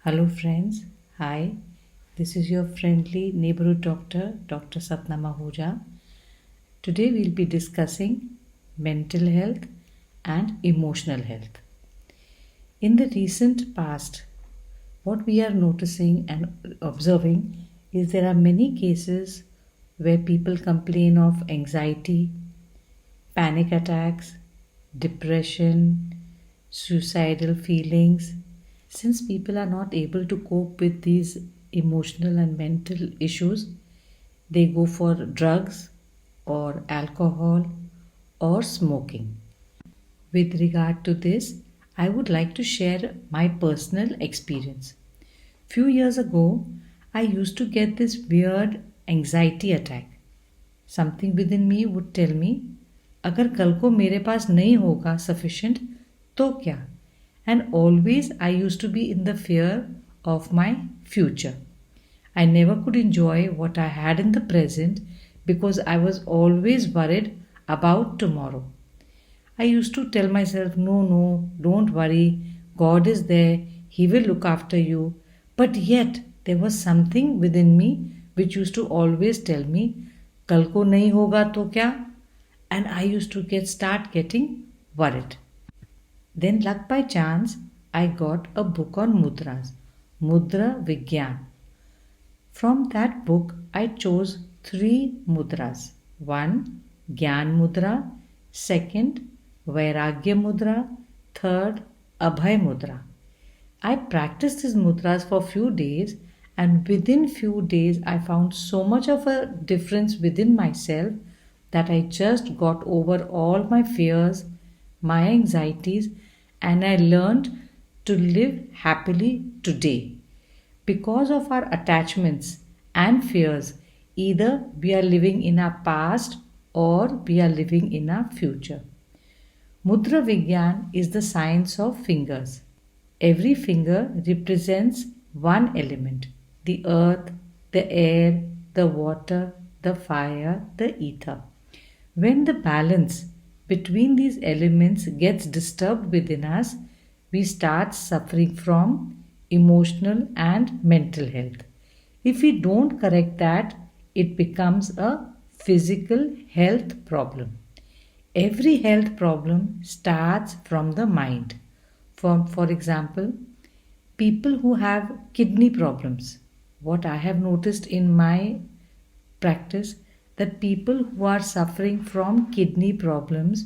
Hello, friends. Hi, this is your friendly neighborhood doctor, Dr. Satna Mahuja. Today, we'll be discussing mental health and emotional health. In the recent past, what we are noticing and observing is there are many cases where people complain of anxiety, panic attacks, depression, suicidal feelings. Since people are not able to cope with these emotional and mental issues, they go for drugs or alcohol or smoking. With regard to this, I would like to share my personal experience. Few years ago, I used to get this weird anxiety attack. Something within me would tell me, अगर कल को मेरे पास नहीं होगा sufficient तो क्या? And always I used to be in the fear of my future. I never could enjoy what I had in the present because I was always worried about tomorrow. I used to tell myself, no, don't worry, God is there, He will look after you. But yet, there was something within me which used to always tell me, कल को नहीं होगा तो क्या? And I used to start getting worried. Then, luck by chance, I got a book on mudras, Mudra Vigyan. From that book, I chose three mudras. One, Gyan Mudra. Second, Vairagya Mudra. Third, Abhay Mudra. I practiced these mudras for few days, and within few days I found so much of a difference within myself that I just got over all my fears, my anxieties, and I learned to live happily today. Because of our attachments and fears, either we are living in our past or we are living in our future. Mudra Vigyan is the science of fingers. Every finger represents one element: the earth, the air, the water, the fire, the ether. When the balance between these elements gets disturbed within us, we start suffering from emotional and mental health. If we don't correct that, it becomes a physical health problem. Every health problem starts from the mind. For example, people who have kidney problems, what I have noticed in my practice, that people who are suffering from kidney problems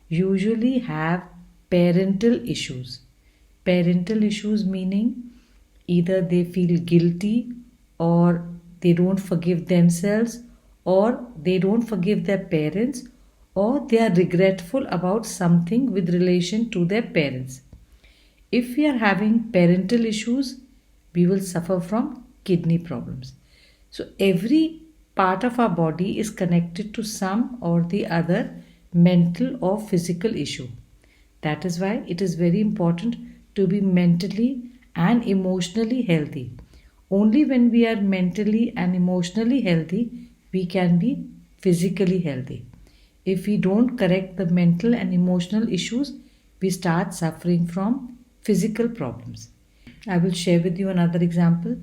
usually have parental issues. Parental issues meaning either they feel guilty or they don't forgive themselves or they don't forgive their parents or they are regretful about something with relation to their parents. If we are having parental issues, we will suffer from kidney problems. So every part of our body is connected to some or the other mental or physical issue. That is why it is very important to be mentally and emotionally healthy. Only when we are mentally and emotionally healthy, we can be physically healthy. If we don't correct the mental and emotional issues, we start suffering from physical problems. I will share with you another example.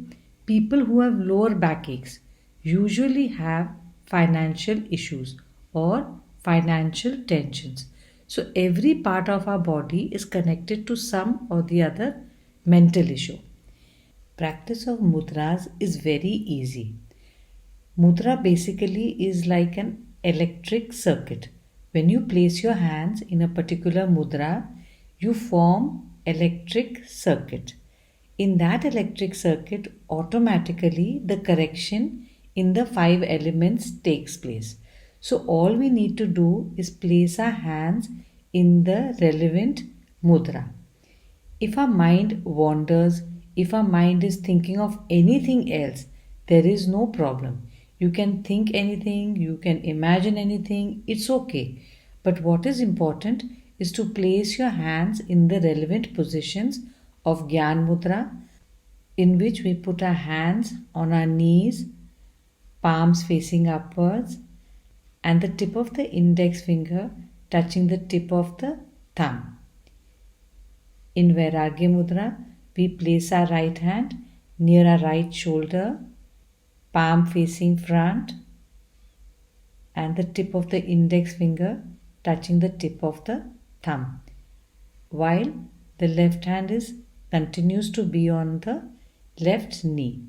People who have lower backaches usually have financial issues or financial tensions. So every part of our body is connected to some or the other mental issue. Practice of mudras is very easy. Mudra basically is like an electric circuit. When you place your hands in a particular mudra, you form electric circuit. In that electric circuit, automatically the correction in the five elements takes place. So all we need to do is place our hands in the relevant mudra. If our mind wanders, if our mind is thinking of anything else, there is no problem. You can think anything, you can imagine anything, it's okay. But what is important is to place your hands in the relevant positions of Gyan Mudra, in which we put our hands on our knees, palms facing upwards, and the tip of the index finger touching the tip of the thumb. In Vairagya Mudra, we place our right hand near our right shoulder, palm facing front, and the tip of the index finger touching the tip of the thumb, while the left hand continues to be on the left knee.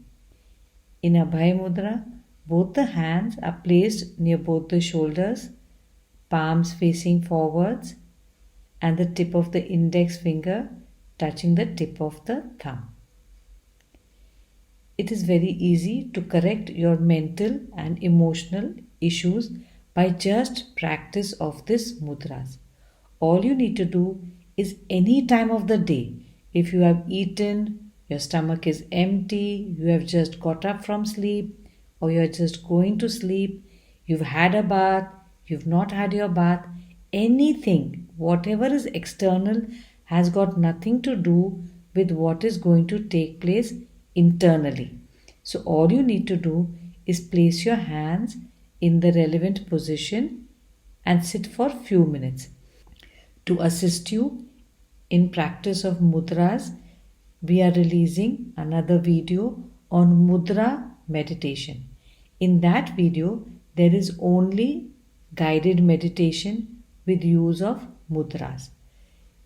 In Abhay Mudra, both the hands are placed near both the shoulders, palms facing forwards, and the tip of the index finger touching the tip of the thumb. It is very easy to correct your mental and emotional issues by just practice of this mudras. All you need to do is any time of the day. If you have eaten, your stomach is empty, you have just got up from sleep, or you are just going to sleep, you've had a bath, you've not had your bath, anything, whatever is external has got nothing to do with what is going to take place internally. So all you need to do is place your hands in the relevant position and sit for few minutes. To assist you in practice of mudras, we are releasing another video on mudra meditation. In that video, there is only guided meditation with use of mudras.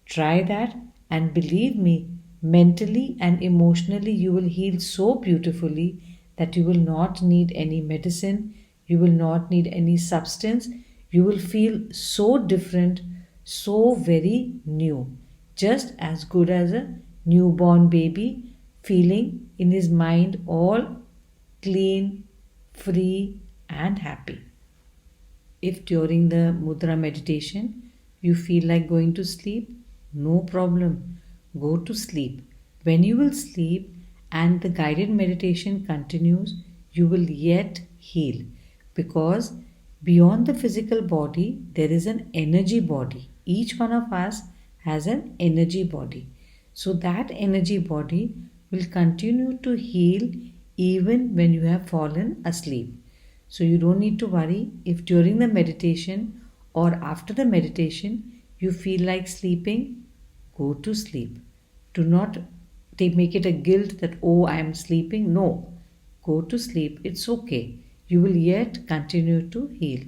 Try that, and believe me, mentally and emotionally you will heal so beautifully that you will not need any medicine, you will not need any substance, you will feel so different, so very new, just as good as a newborn baby feeling in his mind all clean, free and happy. If during the mudra meditation you feel like going to sleep, no problem, go to sleep. When you will sleep and the guided meditation continues, you will yet heal, because beyond the physical body there is an energy body. Each one of us has an energy body. So that energy body will continue to heal even when you have fallen asleep. So you don't need to worry if during the meditation or after the meditation you feel like sleeping, go to sleep. Do not make it a guilt that, oh, I am sleeping. No, go to sleep. It's okay. You will yet continue to heal.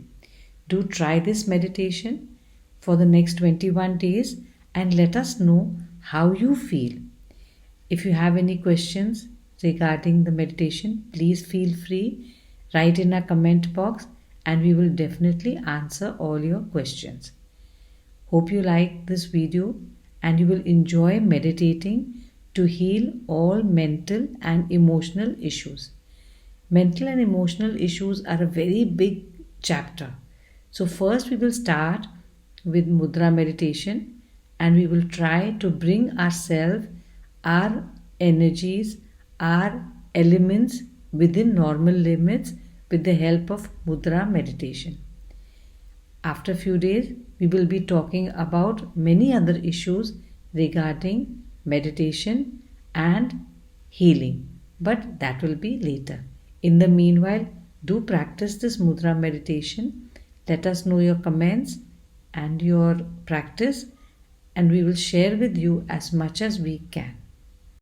Do try this meditation for the next 21 days and let us know how you feel. If you have any questions regarding the meditation, please feel free, write in our comment box and we will definitely answer all your questions. Hope you like this video and you will enjoy meditating to heal all mental and emotional issues. Mental and emotional issues are a very big chapter. So first we will start with mudra meditation and we will try to bring ourselves, our energies, our elements within normal limits with the help of mudra meditation. After a few days, we will be talking about many other issues regarding meditation and healing, but that will be later. In the meanwhile, do practice this mudra meditation. Let us know your comments and your practice, and we will share with you as much as we can.